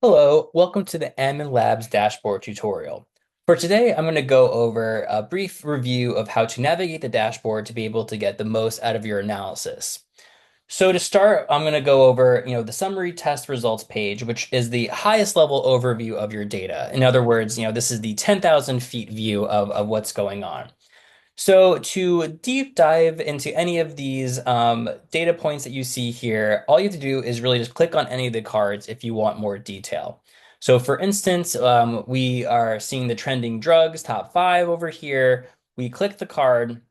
Hello, welcome to the Ammon Labs dashboard tutorial. For today, I'm going to go over a brief review of how to navigate the dashboard to be able to get the most out of your analysis. So to start, I'm going to go over, the summary test results page, which is the highest level overview of your data. In other words, this is the 10,000 feet view of what's going on. So to deep dive into any of these data points that you see here, all you have to do is really just click on any of the cards if you want more detail. So for instance, we are seeing the trending drugs, top five over here. We click the card,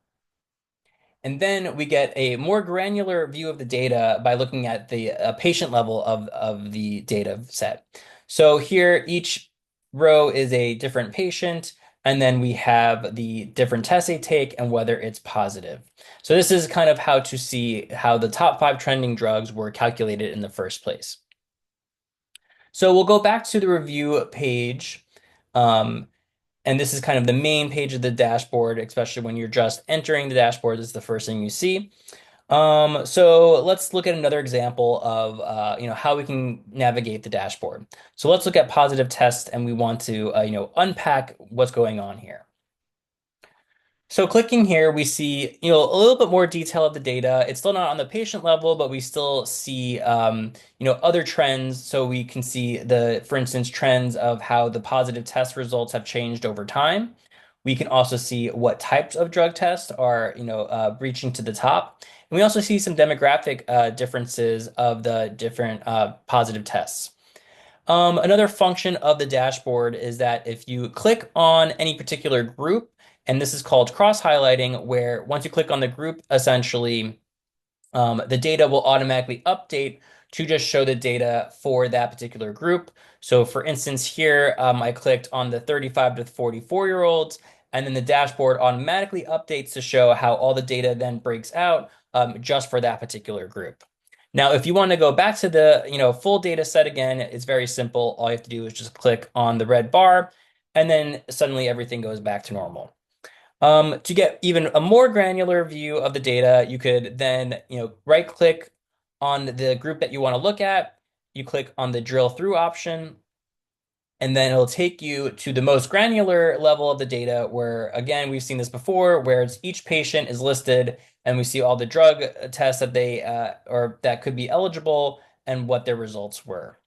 and then we get a more granular view of the data by looking at the patient level of the data set. So here, each row is a different patient, and then we have the different tests they take and whether it's positive. So this is kind of how to see how the top five trending drugs were calculated in the first place. So we'll go back to the review page. Um, and this is kind of the main page of the dashboard, especially when you're just entering the dashboard. This is the first thing you see. So let's look at another example of how we can navigate the dashboard. So let's look at positive tests, and we want to unpack what's going on here. So clicking here, we see, a little bit more detail of the data. It's still not on the patient level, but we still see, other trends. So we can see for instance, trends of how the positive test results have changed over time. We can also see what types of drug tests are, reaching to the top. And we also see some demographic differences of the different positive tests. Another function of the dashboard is that if you click on any particular group, and this is called cross-highlighting, where once you click on the group, essentially, the data will automatically update to just show the data for that particular group. So for instance, here, I clicked on the 35 to 44-year-olds, and then the dashboard automatically updates to show how all the data then breaks out just for that particular group. Now, if you want to go back to the full data set again, it's very simple. All you have to do is just click on the red bar, and then suddenly everything goes back to normal. To get even a more granular view of the data, you could then, right click on the group that you want to look at. You click on the drill through option, and then it'll take you to the most granular level of the data where, again, we've seen this before, where each patient is listed and we see all the drug tests that they or that could be eligible and what their results were.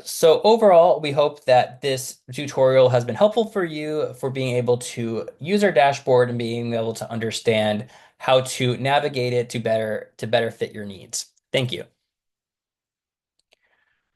So overall, we hope that this tutorial has been helpful for you for being able to use our dashboard and being able to understand how to navigate it to better fit your needs. Thank you.